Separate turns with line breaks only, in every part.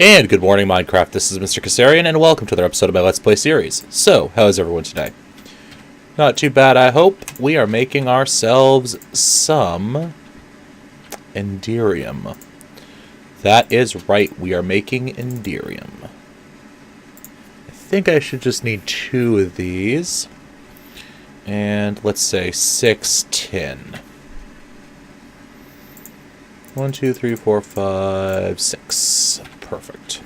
And good morning, Minecraft. This is Mr. Kassarian, and welcome to another episode of my Let's Play series. So, how is everyone today? Not too bad, I hope. We are making ourselves some Enderium. That is right, we are making Enderium. I think I should just need 2 of these. And let's say 6 tin. 1, 2, 3, 4, 5, 6. Perfect.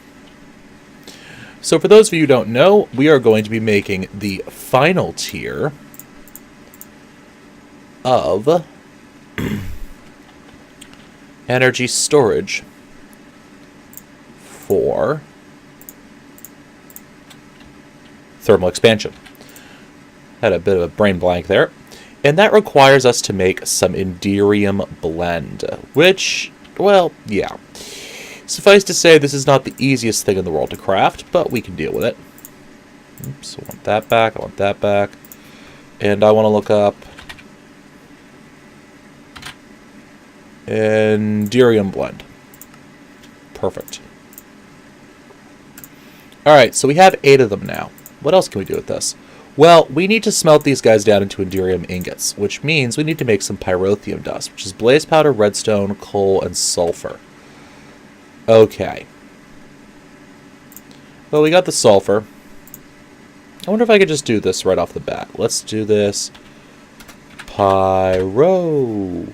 So for those of you who don't know, we are going to be making the final tier of energy storage for thermal expansion. Had a bit of a brain blank there. And that requires us to make some Enderium blend, which, well, yeah. Suffice to say, this is not the easiest thing in the world to craft, but we can deal with it. Oops, I want that back, I want that back. And I want to look up Enderium blend. Perfect. Alright, so we have 8 of them now. What else can we do with this? Well, we need to smelt these guys down into Enderium ingots, which means we need to make some pyrotheum dust, which is blaze powder, redstone, coal, and sulfur. Okay. Well, we got the sulfur. I wonder if I could just do this right off the bat. Let's do this. Pyro.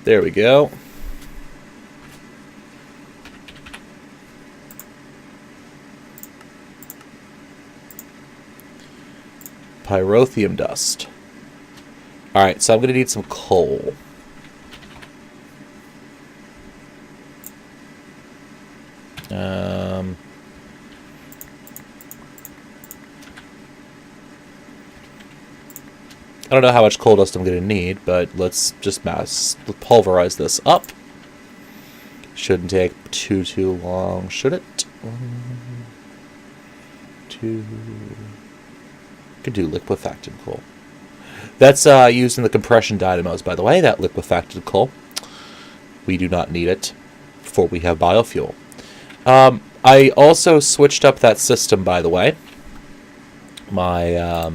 There we go. Pyrotheum dust. Alright, so I'm going to need some coal. I don't know how much coal dust I'm going to need, but let's just pulverize this up. Shouldn't take too long, should it? 1, 2... Could do liquefacted coal. That's used in the compression dynamos, by the way, that liquefacted coal. We do not need it, for we have biofuel. I also switched up that system, by the way. There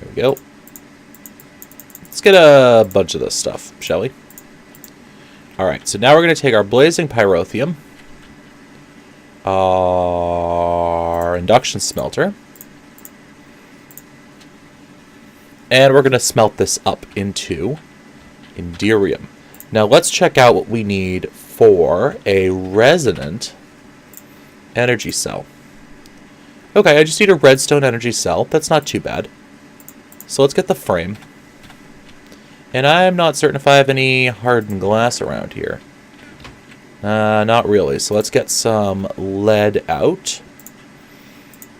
we go. Let's get a bunch of this stuff, shall we? Alright, so now we're going to take our blazing pyrotheum, our induction smelter, and we're going to smelt this up into Enderium. Now let's check out what we need for a resonant energy cell. Okay, I just need a redstone energy cell. That's not too bad. So let's get the frame. And I'm not certain if I have any hardened glass around here. Not really. So let's get some lead out.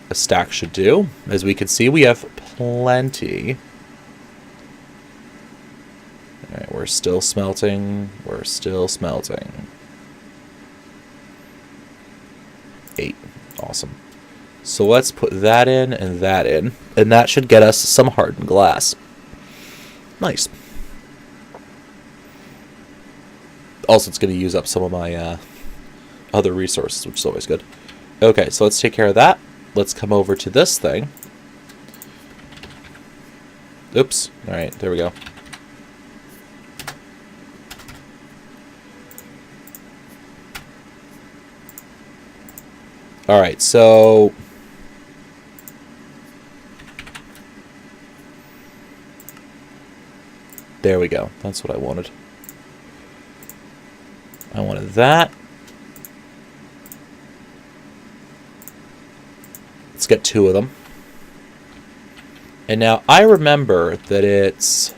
A stack should do. As we can see, we have plenty. Alright, we're still smelting. We're still smelting. 8. Awesome. So let's put that in, and that should get us some hardened glass. Nice. Also, it's going to use up some of my other resources, which is always good. Okay, so let's take care of that. Let's come over to this thing. Oops. Alright, there we go. Alright, so there we go. That's what I wanted. I wanted that. Let's get 2 of them. And now I remember that it's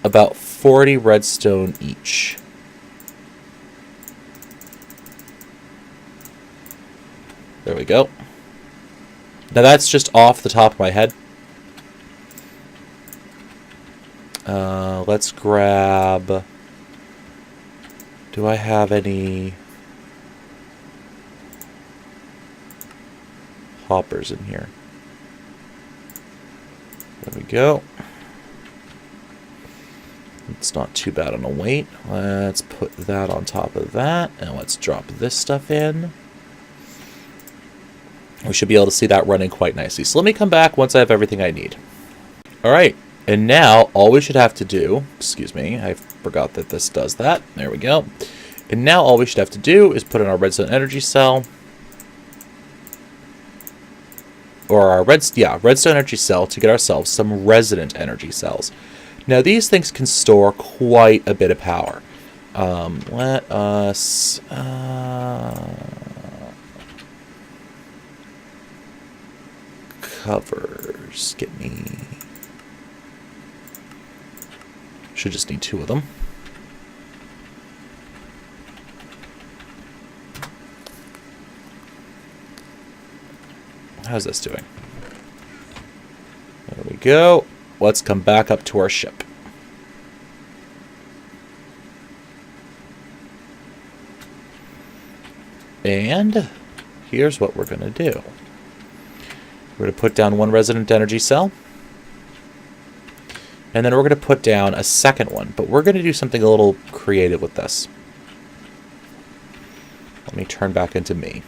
about 40 redstone each. There we go. Now that's just off the top of my head. Let's grab... Do I have any... hoppers in here. There we go. It's not too bad on a weight. Let's put that on top of that, and let's drop this stuff in. We should be able to see that running quite nicely. So let me come back once I have everything I need. All right, and now all we should have to do, excuse me, I forgot that this does that. There we go. And now all we should have to do is put in our redstone energy cell, or our redstone energy cell to get ourselves some resonant energy cells. Now these things can store quite a bit of power. Let us covers get me. Should just need 2 of them. How's this doing? There we go. Let's come back up to our ship. And here's what we're going to do. We're going to put down 1 resonant energy cell. And then we're going to put down a second one. But we're going to do something a little creative with this. Let me turn back into me.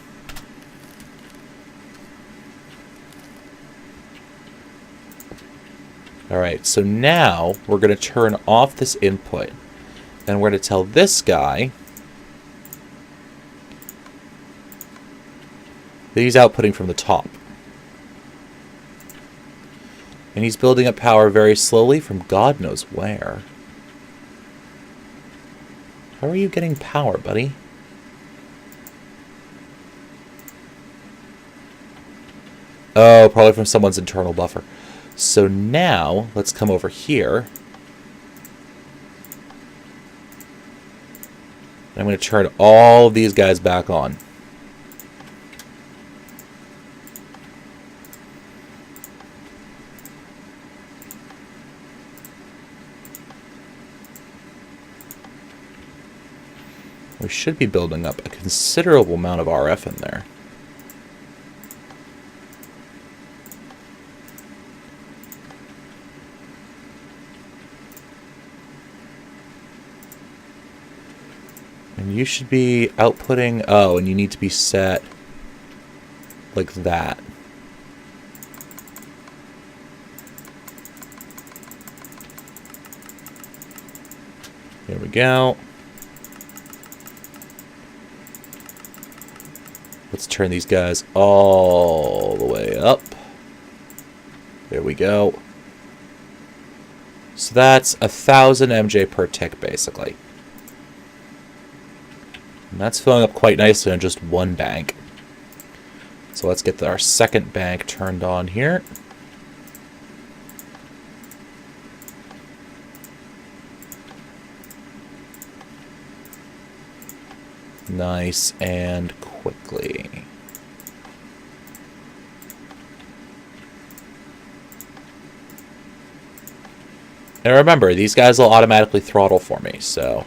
Alright, so now we're going to turn off this input. And we're going to tell this guy that he's outputting from the top. And he's building up power very slowly from God knows where. How are you getting power, buddy? Oh, probably from someone's internal buffer. So now, let's come over here. I'm going to turn all of these guys back on. We should be building up a considerable amount of RF in there. And you should be outputting... Oh, and you need to be set like that. There we go. Let's turn these guys all the way up. There we go. So that's 1,000 MJ per tick, basically. And that's filling up quite nicely on just 1 bank. So let's get our second bank turned on here. Nice and quickly. And remember, these guys will automatically throttle for me, so...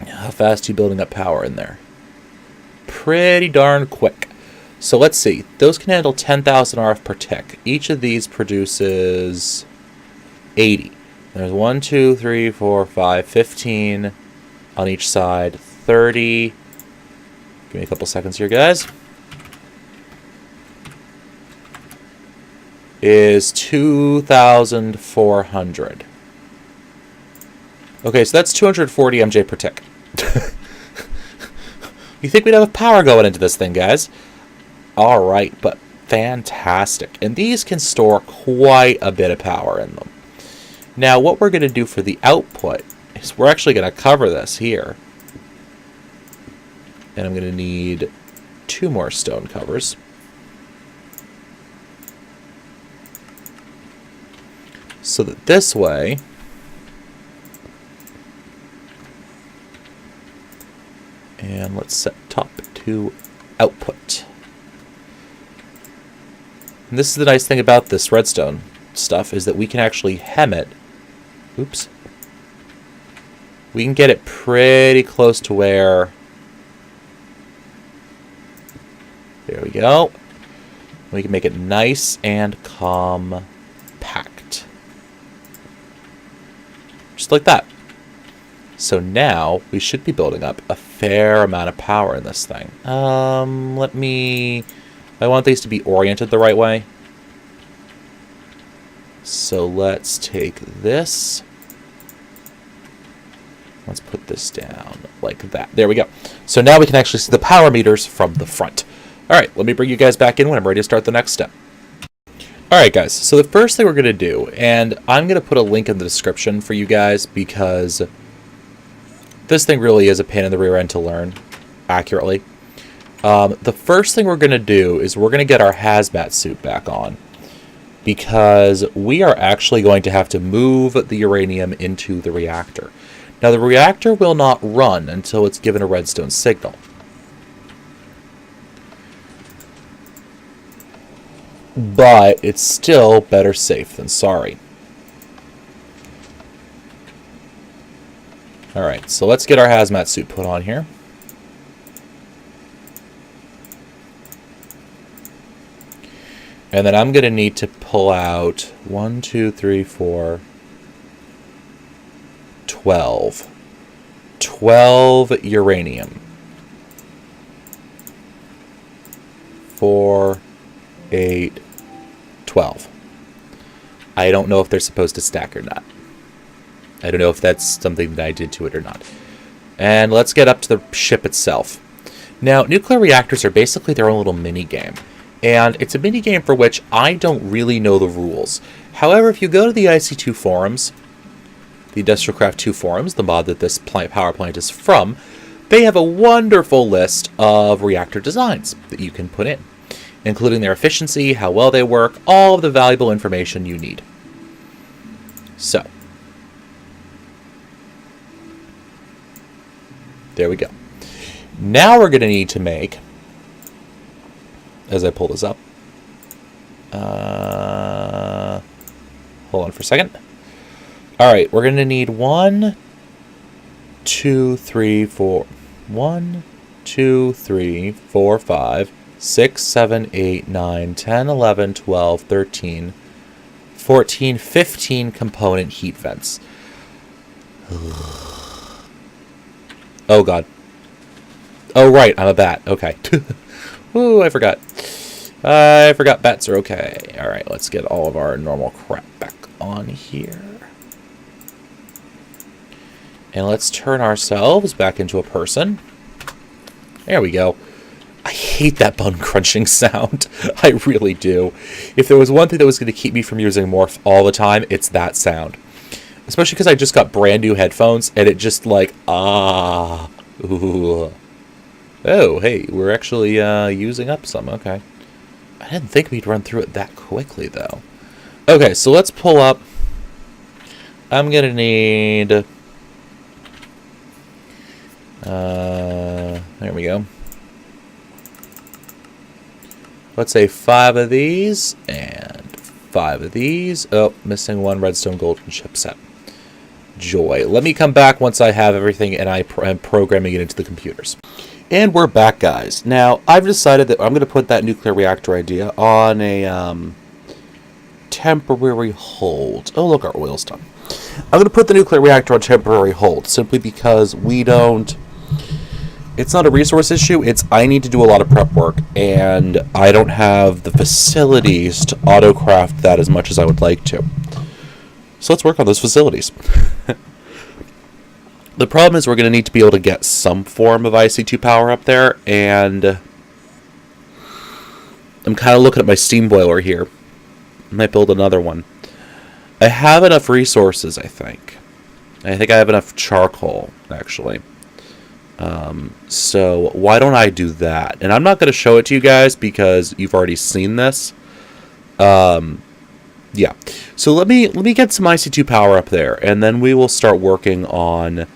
How fast are you building up power in there? Pretty darn quick. So let's see. Those can handle 10,000 RF per tick. Each of these produces 80. There's 1, 2, 3, 4, 5, 15 on each side. 30. Give me a couple seconds here, guys. Is 2,400. Okay, so that's 240 MJ per tick. You think we'd have power going into this thing, guys? Alright, but fantastic. And these can store quite a bit of power in them. Now, what we're going to do for the output is we're actually going to cover this here. And I'm going to need 2 more stone covers. So that this way... And let's set top to output. And this is the nice thing about this redstone stuff, is that we can actually hem it. Oops. We can get it pretty close to where we go. We can make it nice and compact. Just like that. So now we should be building up a fair amount of power in this thing. I want these to be oriented the right way. So let's take this. Let's put this down like that. There we go. So now we can actually see the power meters from the front. All right, let me bring you guys back in when I'm ready to start the next step. All right, guys. So the first thing we're going to do, and I'm going to put a link in the description for you guys because this thing really is a pain in the rear end to learn accurately. The first thing we're going to do is we're going to get our hazmat suit back on because we are actually going to have to move the uranium into the reactor. Now, the reactor will not run until it's given a redstone signal. But it's still better safe than sorry. Alright, so let's get our hazmat suit put on here. And then I'm going to need to pull out 1, 2, 3, 4, 12. 12 uranium. 4, 8, 12. I don't know if they're supposed to stack or not. I don't know if that's something that I did to it or not. And let's get up to the ship itself. Now, nuclear reactors are basically their own little mini-game. And it's a mini-game for which I don't really know the rules. However, if you go to the IC2 forums, the Industrial Craft 2 forums, the mod that this power plant is from, they have a wonderful list of reactor designs that you can put in, including their efficiency, how well they work, all of the valuable information you need. So, there we go. Now we're going to need to make, as I pull this up, hold on for a second. All right, we're going to need 1, 2, 3, 4, 1, 2, 3, 4, 5, 6, 7, 8, 9, 10, 11, 12, 13, 14, 15 component heat vents. Oh, God. Oh, right, I'm a bat. Okay. Ooh, I forgot. I forgot bats are okay. All right, let's get all of our normal crap back on here. And let's turn ourselves back into a person. There we go. I hate that bone crunching sound. I really do. If there was one thing that was going to keep me from using Morph all the time, it's that sound. Especially because I just got brand new headphones, and it just like, ooh. Oh, hey, we're actually using up some. Okay. I didn't think we'd run through it that quickly, though. Okay, so let's pull up. I'm going to need... there we go. Let's say 5 of these and 5 of these. Oh, missing 1 redstone golden chipset. Joy. Let me come back once I have everything and I am programming it into the computers. And we're back, guys. Now, I've decided that I'm going to put that nuclear reactor idea on a temporary hold. Oh, look, our oil's done. I'm going to put the nuclear reactor on temporary hold simply because we don't... It's not a resource issue. It's I need to do a lot of prep work, and I don't have the facilities to autocraft that as much as I would like to. So let's work on those facilities. The problem is we're going to need to be able to get some form of IC2 power up there, and I'm kind of looking at my steam boiler here. I might build another one. I have enough resources, I think. I think I have enough charcoal, actually. So why don't I do that? And I'm not going to show it to you guys because you've already seen this. Yeah. So let me get some IC2 power up there, and then we will start working on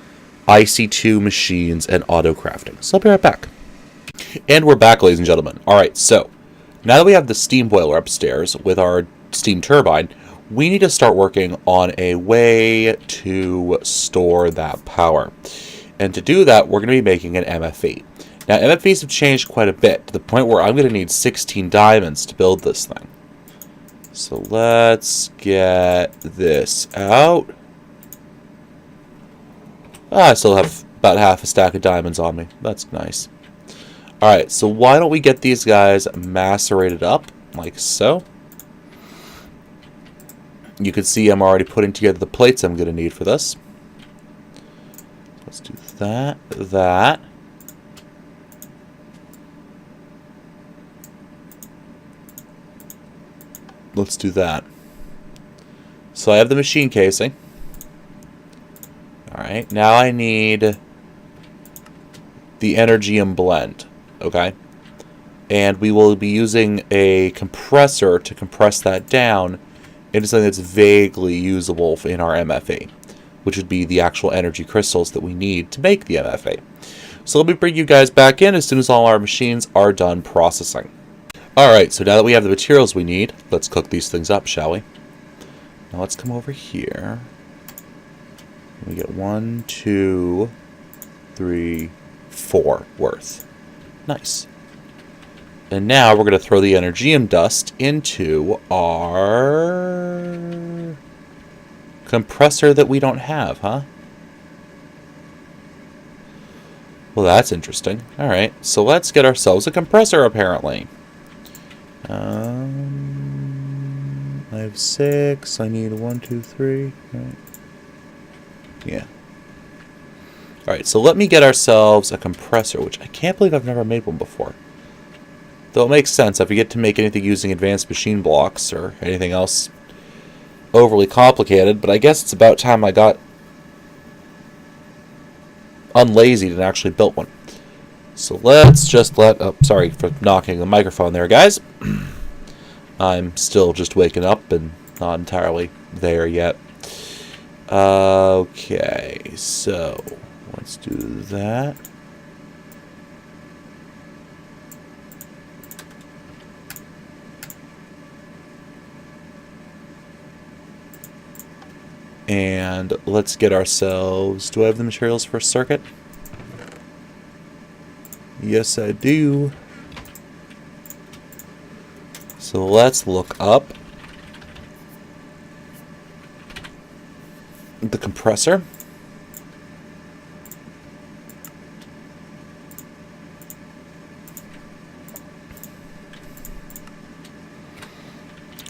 IC2 machines and auto crafting. So I'll be right back. And we're back, ladies and gentlemen. All right. So now that we have the steam boiler upstairs with our steam turbine, we need to start working on a way to store that power. And to do that, we're going to be making an MFE. Now, MFVs have changed quite a bit, to the point where I'm going to need 16 diamonds to build this thing. So let's get this out. I still have about half a stack of diamonds on me. That's nice. Alright, so why don't we get these guys macerated up, like so. You can see I'm already putting together the plates I'm going to need for this. Let's do that, that. Let's do that. So I have the machine casing. Alright, now I need the Energium blend. Okay? And we will be using a compressor to compress that down into something that's vaguely usable in our MFA, which would be the actual energy crystals that we need to make the MFA. So let me bring you guys back in as soon as all our machines are done processing. Alright, so now that we have the materials we need, let's cook these things up, shall we? Now let's come over here. We get 1, 2, 3, 4 worth. Nice. And now we're going to throw the Energium dust into our compressor that we don't have, huh? Well, that's interesting. Alright, so let's get ourselves a compressor, apparently. I have 6. I need 1, 2, 3. Right. Yeah. Alright, so let me get ourselves a compressor, which I can't believe I've never made one before. Though it makes sense. If you get to make anything using advanced machine blocks or anything else overly complicated, but I guess it's about time I got unlazied and actually built one. So let's just oh, sorry for knocking the microphone there, guys. I'm still just waking up and not entirely there yet. Okay, so let's do that. And let's get ourselves... Do I have the materials for a circuit? Yes, I do. So let's look up the compressor.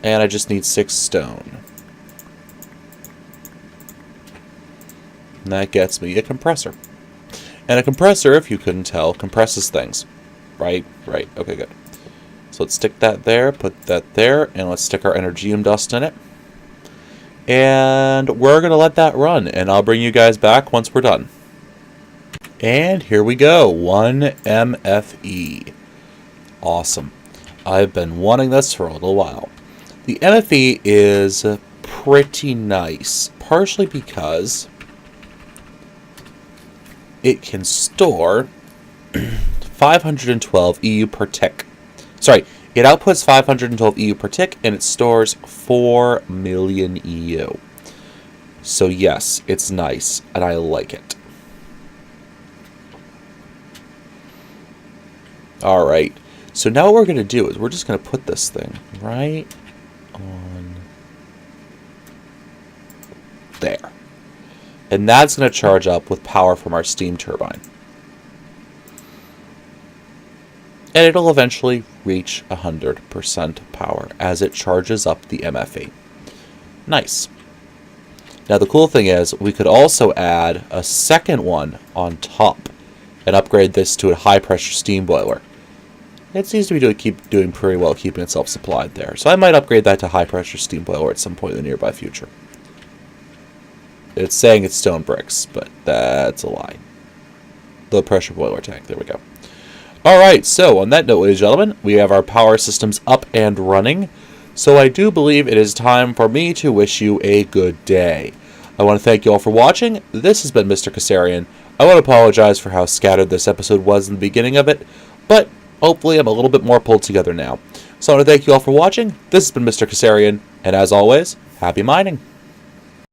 And I just need 6 stone. And that gets me a compressor. And a compressor, if you couldn't tell, compresses things. Right? Right. Okay, good. So let's stick that there, put that there, and let's stick our Energium dust in it. And we're going to let that run, and I'll bring you guys back once we're done. And here we go. 1 MFE. Awesome. I've been wanting this for a little while. The MFE is pretty nice, partially because it can store 512 EU per tick. Sorry, it outputs 512 EU per tick, and it stores 4 million EU. So yes, it's nice, and I like it. Alright, so now what we're going to do is we're just going to put this thing right on there. And that's going to charge up with power from our steam turbine. And it'll eventually reach 100% power as it charges up the MFE. Nice. Now the cool thing is, we could also add a second one on top and upgrade this to a high pressure steam boiler. It seems to be keep doing pretty well keeping itself supplied there. So I might upgrade that to high pressure steam boiler at some point in the nearby future. It's saying it's stone bricks, but that's a lie. The pressure boiler tank, there we go. Alright, so on that note, ladies and gentlemen, we have our power systems up and running. So I do believe it is time for me to wish you a good day. I want to thank you all for watching. This has been Mr. Kassarian. I want to apologize for how scattered this episode was in the beginning of it, but hopefully I'm a little bit more pulled together now. So I want to thank you all for watching. This has been Mr. Kassarian, and as always, happy mining.